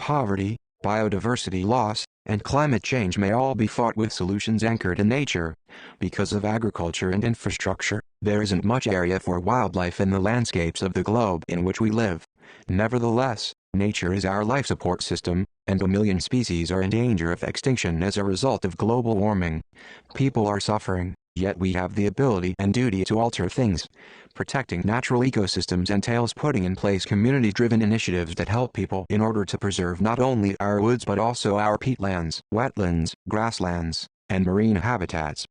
Poverty, biodiversity loss, and climate change may all be fought with solutions anchored in nature. Because of agriculture and infrastructure, there isn't much area for wildlife in the landscapes of the globe in which we live. Nevertheless, nature is our life support system, and a million species are in danger of extinction as a result of global warming. People are suffering, yet we have the ability and duty to alter things. Protecting natural ecosystems entails putting in place community-driven initiatives that help people in order to preserve not only our woods but also our peatlands, wetlands, grasslands, and marine habitats.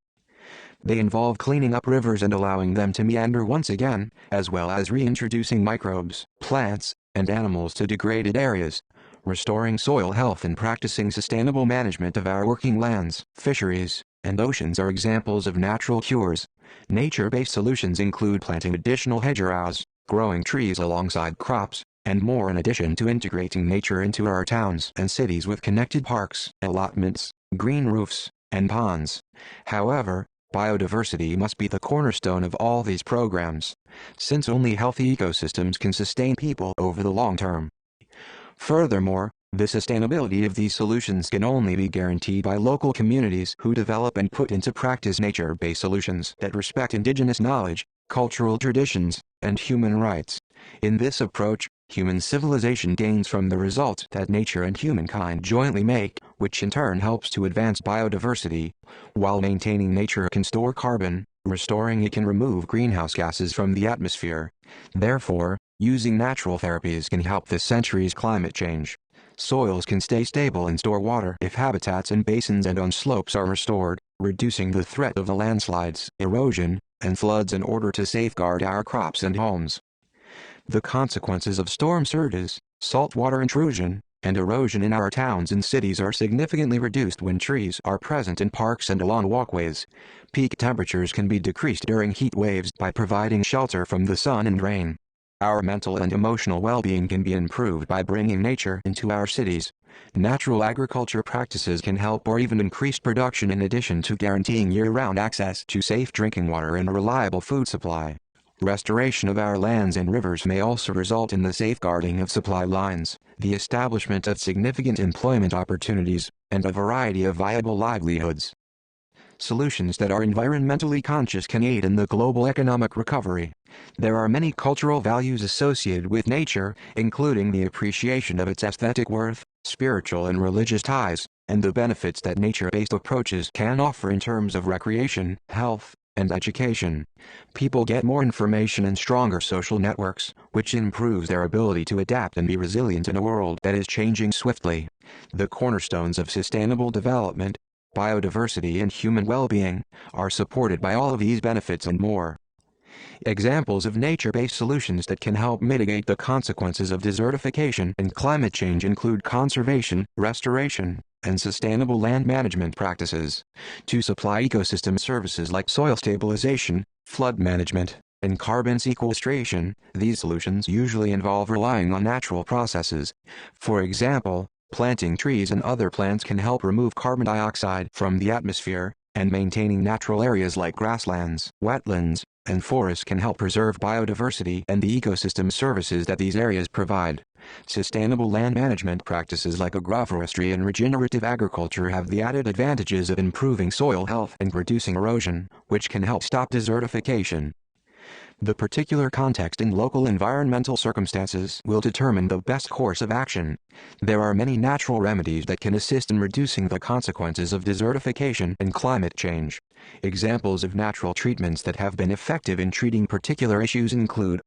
They involve cleaning up rivers and allowing them to meander once again, as well as reintroducing microbes, plants, and animals to degraded areas, restoring soil health and practicing sustainable management of our working lands, fisheries, and oceans are examples of natural cures. Nature-based solutions include planting additional hedgerows, growing trees alongside crops, and more in addition to integrating nature into our towns and cities with connected parks, allotments, green roofs, and ponds. However, biodiversity must be the cornerstone of all these programs, since only healthy ecosystems can sustain people over the long term. Furthermore, the sustainability of these solutions can only be guaranteed by local communities who develop and put into practice nature-based solutions that respect indigenous knowledge, cultural traditions, and human rights. In this approach, human civilization gains from the results that nature and humankind jointly make, which in turn helps to advance biodiversity. While maintaining nature can store carbon, restoring it can remove greenhouse gases from the atmosphere. Therefore, using natural therapies can help this century's climate change. Soils can stay stable and store water if habitats in basins and on slopes are restored, reducing the threat of the landslides, erosion, and floods in order to safeguard our crops and homes. The consequences of storm surges, saltwater intrusion, and erosion in our towns and cities are significantly reduced when trees are present in parks and along walkways. Peak temperatures can be decreased during heat waves by providing shelter from the sun and rain. Our mental and emotional well-being can be improved by bringing nature into our cities. Natural agriculture practices can help or even increase production in addition to guaranteeing year-round access to safe drinking water and a reliable food supply. Restoration of our lands and rivers may also result in the safeguarding of supply lines, the establishment of significant employment opportunities, and a variety of viable livelihoods. Solutions that are environmentally conscious can aid in the global economic recovery. There are many cultural values associated with nature, including the appreciation of its aesthetic worth, spiritual and religious ties, and the benefits that nature-based approaches can offer in terms of recreation, health, and education. People get more information and stronger social networks, which improves their ability to adapt and be resilient in a world that is changing swiftly. The cornerstones of sustainable development, biodiversity and human well-being, are supported by all of these benefits and more. Examples of nature-based solutions that can help mitigate the consequences of desertification and climate change include conservation, restoration, and sustainable land management practices. To supply ecosystem services like soil stabilization, flood management, and carbon sequestration, these solutions usually involve relying on natural processes. For example, planting trees and other plants can help remove carbon dioxide from the atmosphere, and maintaining natural areas like grasslands, wetlands, and forests can help preserve biodiversity and the ecosystem services that these areas provide. Sustainable land management practices like agroforestry and regenerative agriculture have the added advantages of improving soil health and reducing erosion, which can help stop desertification. The particular context and local environmental circumstances will determine the best course of action. There are many natural remedies that can assist in reducing the consequences of desertification and climate change. Examples of natural treatments that have been effective in treating particular issues include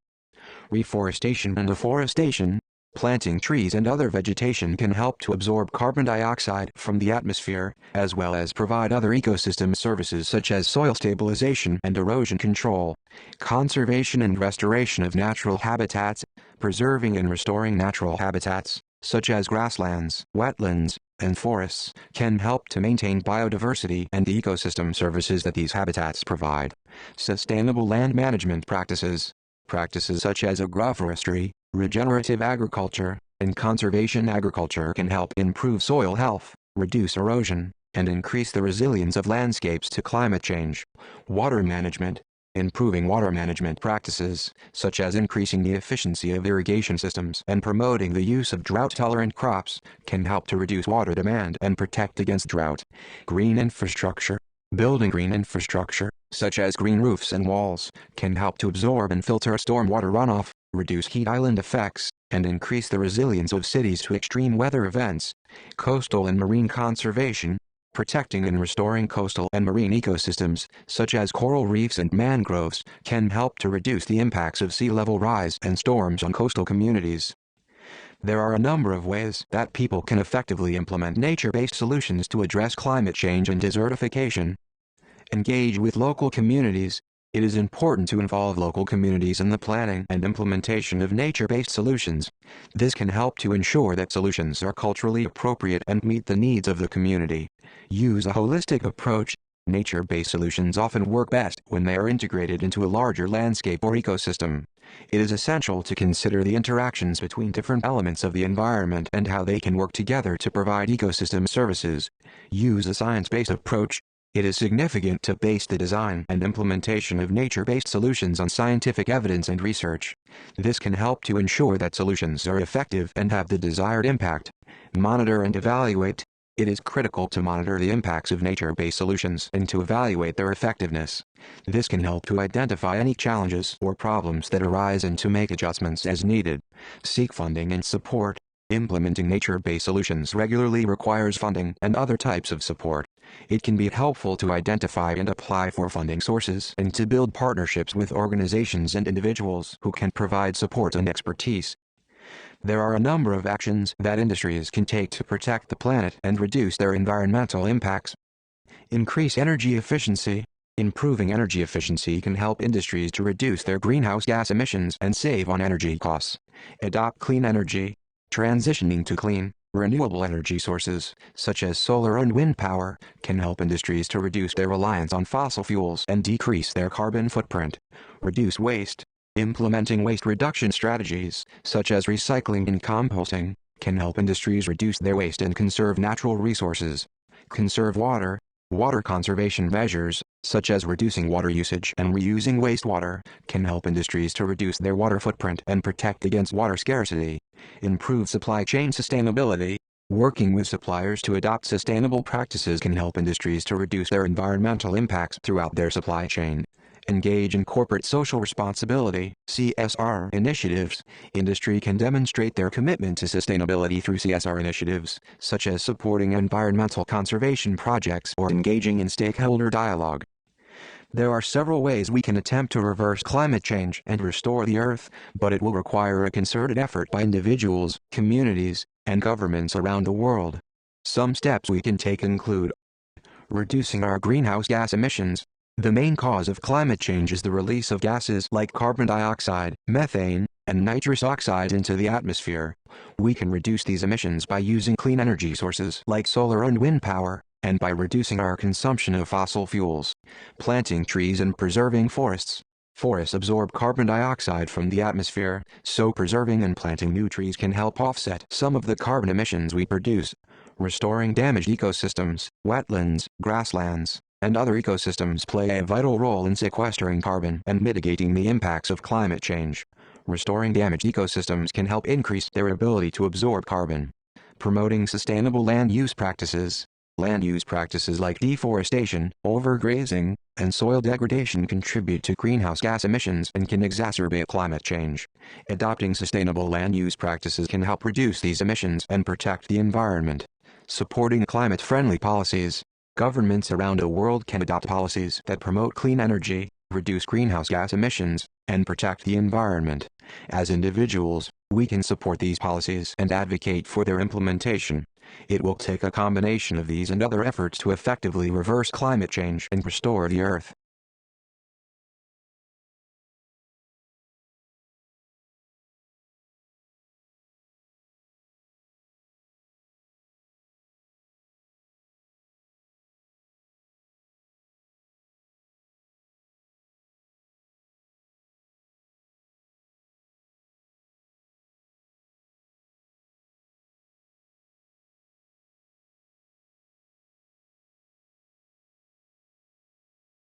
reforestation and afforestation. Planting trees and other vegetation can help to absorb carbon dioxide from the atmosphere, as well as provide other ecosystem services such as soil stabilization and erosion control. Conservation and restoration of natural habitats. Preserving and restoring natural habitats, such as grasslands, wetlands, and forests, can help to maintain biodiversity and the ecosystem services that these habitats provide. Sustainable land management practices. Practices such as agroforestry, regenerative agriculture, and conservation agriculture can help improve soil health, reduce erosion, and increase the resilience of landscapes to climate change. Water management. Improving water management practices, such as increasing the efficiency of irrigation systems and promoting the use of drought-tolerant crops, can help to reduce water demand and protect against drought. Green infrastructure. Building green infrastructure, such as green roofs and walls, can help to absorb and filter stormwater runoff, reduce heat island effects, and increase the resilience of cities to extreme weather events. Coastal and marine conservation. Protecting and restoring coastal and marine ecosystems, such as coral reefs and mangroves, can help to reduce the impacts of sea level rise and storms on coastal communities. There are a number of ways that people can effectively implement nature-based solutions to address climate change and desertification. Engage with local communities. It is important to involve local communities in the planning and implementation of nature-based solutions. This can help to ensure that solutions are culturally appropriate and meet the needs of the community. Use a holistic approach. Nature-based solutions often work best when they are integrated into a larger landscape or ecosystem. It is essential to consider the interactions between different elements of the environment and how they can work together to provide ecosystem services. Use a science-based approach. It is significant to base the design and implementation of nature-based solutions on scientific evidence and research. This can help to ensure that solutions are effective and have the desired impact. Monitor and evaluate. It is critical to monitor the impacts of nature-based solutions and to evaluate their effectiveness. This can help to identify any challenges or problems that arise and to make adjustments as needed. Seek funding and support. Implementing nature-based solutions regularly requires funding and other types of support. It can be helpful to identify and apply for funding sources and to build partnerships with organizations and individuals who can provide support and expertise. There are a number of actions that industries can take to protect the planet and reduce their environmental impacts. Increase energy efficiency. Improving energy efficiency can help industries to reduce their greenhouse gas emissions and save on energy costs. Adopt clean energy. Transitioning to clean, renewable energy sources, such as solar and wind power, can help industries to reduce their reliance on fossil fuels and decrease their carbon footprint. Reduce waste. Implementing waste reduction strategies, such as recycling and composting, can help industries reduce their waste and conserve natural resources. Conserve water. Water conservation measures, such as reducing water usage and reusing wastewater, can help industries to reduce their water footprint and protect against water scarcity. Improve supply chain sustainability. Working with suppliers to adopt sustainable practices can help industries to reduce their environmental impacts throughout their supply chain. Engage in corporate social responsibility (CSR) initiatives. Industry can demonstrate their commitment to sustainability through CSR initiatives, such as supporting environmental conservation projects or engaging in stakeholder dialogue. There are several ways we can attempt to reverse climate change and restore the Earth, but it will require a concerted effort by individuals, communities, and governments around the world. Some steps we can take include reducing our greenhouse gas emissions. The main cause of climate change is the release of gases like carbon dioxide, methane, and nitrous oxide into the atmosphere. We can reduce these emissions by using clean energy sources like solar and wind power, and by reducing our consumption of fossil fuels. Planting trees and preserving forests. Forests absorb carbon dioxide from the atmosphere, so preserving and planting new trees can help offset some of the carbon emissions we produce. Restoring damaged ecosystems, wetlands, grasslands, and other ecosystems play a vital role in sequestering carbon and mitigating the impacts of climate change. Restoring damaged ecosystems can help increase their ability to absorb carbon. Promoting sustainable land use practices. Land use practices like deforestation, overgrazing, and soil degradation contribute to greenhouse gas emissions and can exacerbate climate change. Adopting sustainable land use practices can help reduce these emissions and protect the environment. Supporting climate-friendly policies. Governments around the world can adopt policies that promote clean energy, reduce greenhouse gas emissions, and protect the environment. As individuals, we can support these policies and advocate for their implementation. It will take a combination of these and other efforts to effectively reverse climate change and restore the Earth.